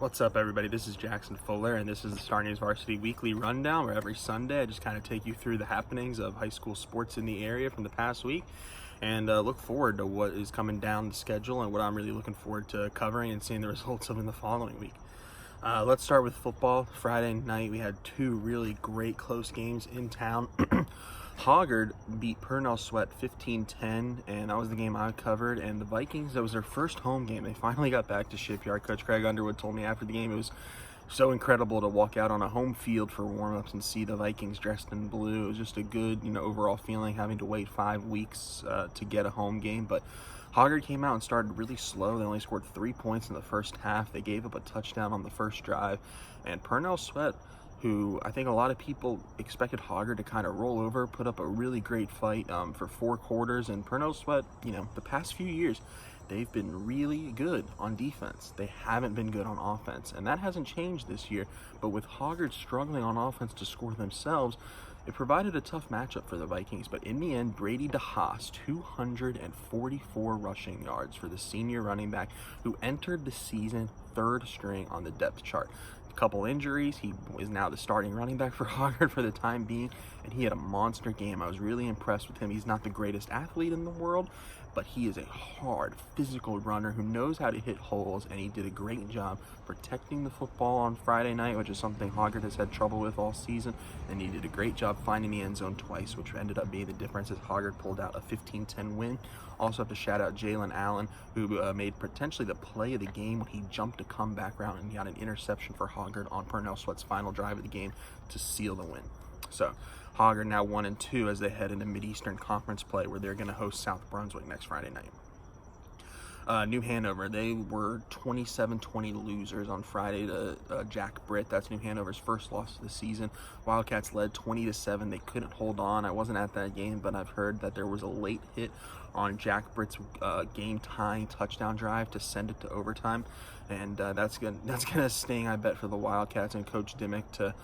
What's up, everybody? This is Jackson Fuller, and this is the StarNewsVarsity Weekly Rundown, where every Sunday I just kind of take you through the happenings of high school sports in the area from the past week and look forward to what is coming down the schedule and what I'm really looking forward to covering and seeing the results of in the following week. Let's start with football. Friday night, we had two really great close games in town. Hoggard beat Purnell Sweat 15-10, and that was the game I covered. And the Vikings, that was their first home game. They finally got back to Shipyard. Coach Craig Underwood told me after the game it was so incredible to walk out on a home field for warm-ups and see the Vikings dressed in blue. It was just a good, overall feeling, having to wait 5 weeks to get a home game. But Hager came out and started really slow. They only scored 3 points in the first half. They gave up a touchdown on the first drive. And Purnell Sweat, who I think a lot of people expected Hager to kind of roll over, put up a really great fight for 4 quarters. And Purnell Sweat, the past few years, they've been really good on defense. They haven't been good on offense, and that hasn't changed this year. But with Hoggard struggling on offense to score themselves, it provided a tough matchup for the Vikings. But in the end, Brady DeHaas, 244 rushing yards for the senior running back who entered the season 3rd string on the depth chart. A couple injuries. He is now the starting running back for Hoggard for the time being, and he had a monster game. I was really impressed with him. He's not the greatest athlete in the world, but he is a hard, physical runner who knows how to hit holes, and he did a great job protecting the football on Friday night, which is something Hoggard has had trouble with all season, and he did a great job finding the end zone twice, which ended up being the difference as Hoggard pulled out a 15-10 win. Also have to shout out Jalen Allen, who made potentially the play of the game when he jumped a comeback route and got an interception for Hoggard on Purnell Sweat's final drive of the game to seal the win. So Hoggard now 1-2 as they head into MidEastern Conference play, where they're going to host South Brunswick next Friday night. New Hanover, they were 27-20 losers on Friday to Jack Britt. That's New Hanover's first loss of the season. Wildcats led 20-7. They couldn't hold on. I wasn't at that game, but I've heard that there was a late hit on Jack Britt's game-tying touchdown drive to send it to overtime, and that's gonna sting, I bet, for the Wildcats and Coach Dimmick to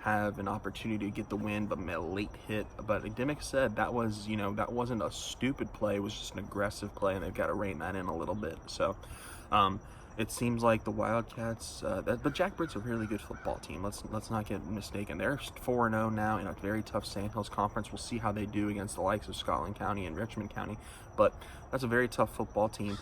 have an opportunity to get the win, but a late hit. But Dimmick said that wasn't a stupid play; it was just an aggressive play, and they've got to rein that in a little bit. So it seems like the Wildcats, but Jack Britt's a really good football team. Let's not get mistaken. They're 4-0 now in a very tough Sandhills Conference. We'll see how they do against the likes of Scotland County and Richmond County, but that's a very tough football team.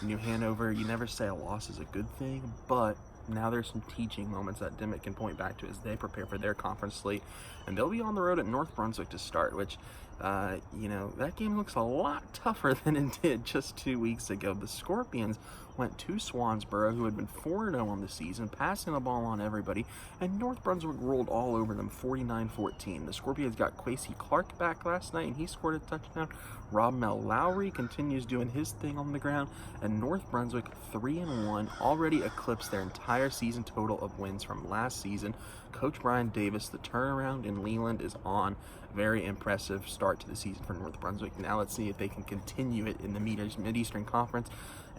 New Hanover, you never say a loss is a good thing, but now there's some teaching moments that Dimmick can point back to as they prepare for their conference slate, and they'll be on the road at North Brunswick to start, which that game looks a lot tougher than it did just 2 weeks ago. The Scorpions went to Swansboro, who had been 4-0 on the season, passing the ball on everybody, and North Brunswick rolled all over them 49-14. The Scorpions got Quasey Clark back last night, and he scored a touchdown. Rob Mel Lowry continues doing his thing on the ground, and North Brunswick, 3-1, already eclipsed their entire season total of wins from last season. Coach Brian Davis, the turnaround in Leland is on. Very impressive start to the season for North Brunswick. Now let's see if they can continue it in the MidEastern Conference,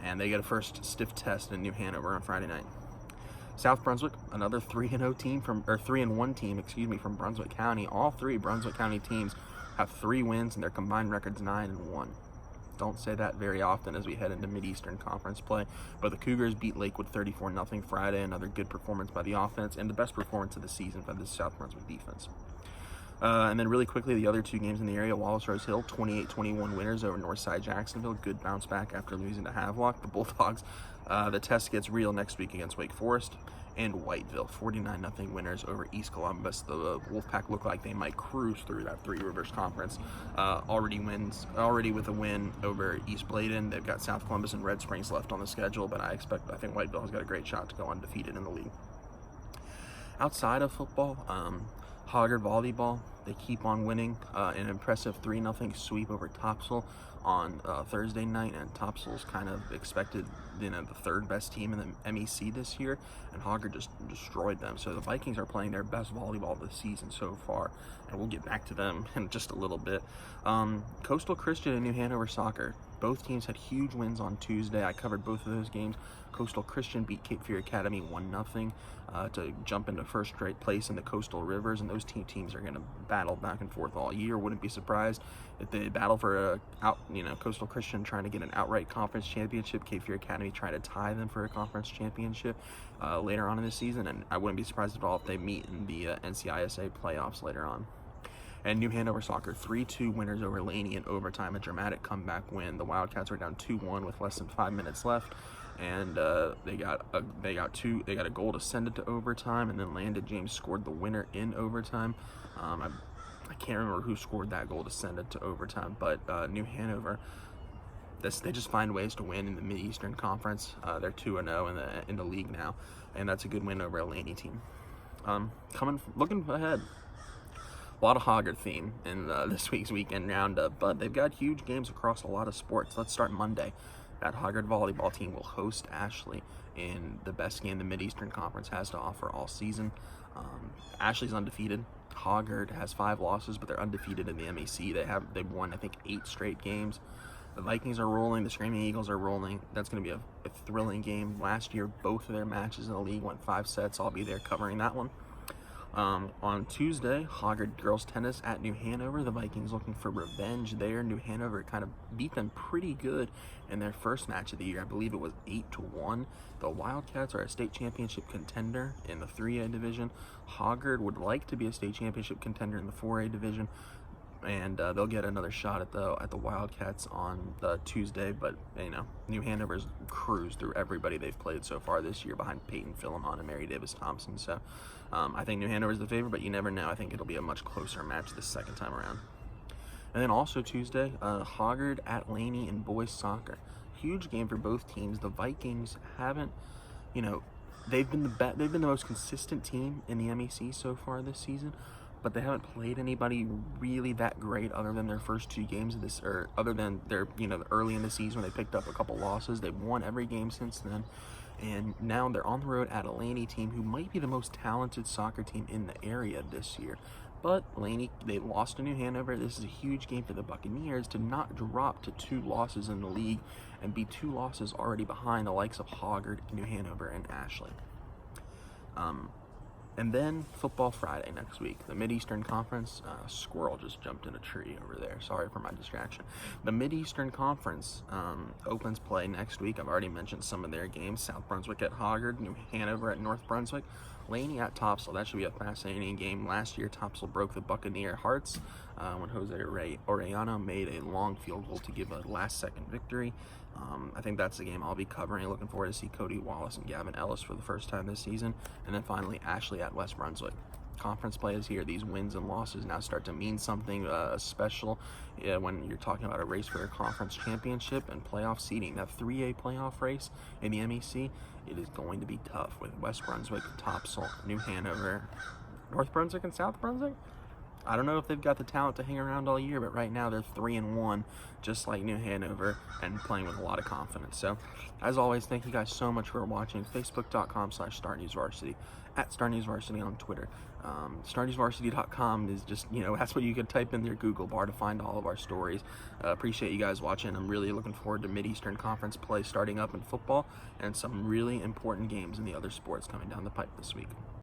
and they get a first stiff test in New Hanover on Friday night. South Brunswick, another 3-1 team from Brunswick County. All 3 Brunswick County teams have 3 wins, and their combined record's 9-1. Don't say that very often as we head into MidEastern Conference play, but the Cougars beat Lakewood 34-0 Friday. Another good performance by the offense, and the best performance of the season by the South Brunswick defense. And then really quickly, the other 2 games in the area, Wallace Rose Hill, 28-21 winners over Northside Jacksonville. Good bounce back after losing to Havelock. The Bulldogs, the test gets real next week against Wake Forest. And Whiteville, 49-0 winners over East Columbus. The Wolfpack look like they might cruise through that Three Rivers Conference. Already with a win over East Bladen. They've got South Columbus and Red Springs left on the schedule, but I think Whiteville has got a great shot to go undefeated in the league. Outside of football, Hoggard volleyball, they keep on winning. An impressive 3-0 sweep over Topsail on Thursday night, and Topsail's kind of expected, the 3rd best team in the MEC this year, and Hoggard just destroyed them. So the Vikings are playing their best volleyball this season so far, and we'll get back to them in just a little bit. Coastal Christian and New Hanover Soccer both teams had huge wins on Tuesday. I covered both of those games. Coastal Christian beat Cape Fear Academy 1-0 to jump into first straight place in the Coastal Rivers, and those teams are going to battle back and forth all year. Wouldn't be surprised if they battle for Coastal Christian trying to get an outright conference championship, Cape Fear Academy trying to tie them for a conference championship later on in the season, and I wouldn't be surprised at all if they meet in the NCISA playoffs later on. And New Hanover Soccer, 3-2 winners over Laney in overtime, a dramatic comeback win. The Wildcats were down 2-1 with less than 5 minutes left, and they got a goal to send it to overtime, and then Landon James scored the winner in overtime. I can't remember who scored that goal to send it to overtime, but New Hanover, they just find ways to win in the MidEastern Conference. They're 2-0 in the league now, and that's a good win over a Laney team. Looking ahead. A lot of Hoggard theme in this week's weekend roundup, but they've got huge games across a lot of sports. Let's start Monday. That Hoggard volleyball team will host Ashley in the best game the MidEastern Conference has to offer all season. Ashley's undefeated. Hoggard has 5 losses, but they're undefeated in the MEC. They've won, I think, 8 straight games. The Vikings are rolling. The Screaming Eagles are rolling. That's going to be a thrilling game. Last year, both of their matches in the league went 5 sets. I'll be there covering that one. On Tuesday, Hoggard girls tennis at New Hanover. The Vikings looking for revenge there. New Hanover kind of beat them pretty good in their first match of the year. I believe it was 8-1. The Wildcats are a state championship contender in the 3A division. Hoggard would like to be a state championship contender in the 4A division, and they'll get another shot at the Wildcats on Tuesday. But New Hanover's cruised through everybody they've played so far this year, behind Peyton Philemon and Mary Davis Thompson. So I think New Hanover's the favorite, but you never know. I think it'll be a much closer match the second time around. And then also Tuesday, Hoggard at Laney in boys soccer. Huge game for both teams. The Vikings haven't, they've been the most consistent team in the MEC so far this season, but they haven't played anybody really that great other than their first 2 games of this, or other than their, early in the season when they picked up a couple losses. They've won every game since then, and now they're on the road at a Laney team who might be the most talented soccer team in the area this year. But Laney, they lost to New Hanover. This is a huge game for the Buccaneers to not drop to 2 losses in the league and be 2 losses already behind the likes of Hoggard, New Hanover, and Ashley. And then Football Friday next week. The MidEastern Conference, squirrel just jumped in a tree over there. Sorry for my distraction. The MidEastern Conference opens play next week. I've already mentioned some of their games. South Brunswick at Hoggard, New Hanover at North Brunswick, Laney at Topsail. That should be a fascinating game. Last year, Topsail broke the Buccaneer hearts when Jose Orellano made a long field goal to give a last-second victory. I think that's the game I'll be covering. Looking forward to see Cody Wallace and Gavin Ellis for the first time this season. And then finally, Ashley at West Brunswick. Conference play is here. These wins and losses now start to mean something special when you're talking about a race for a conference championship and playoff seeding. That 3A playoff race in the MEC, it is going to be tough with West Brunswick, Topsail, New Hanover, North Brunswick, and South Brunswick. I don't know if they've got the talent to hang around all year, but right now they're 3-1, just like New Hanover, and playing with a lot of confidence. So, as always, thank you guys so much for watching. Facebook.com/StarNewsVarsity, at StarNewsVarsity on Twitter. StarNewsVarsity.com is just, that's what you could type in their Google bar to find all of our stories. Appreciate you guys watching. I'm really looking forward to MidEastern Conference play starting up in football and some really important games in the other sports coming down the pipe this week.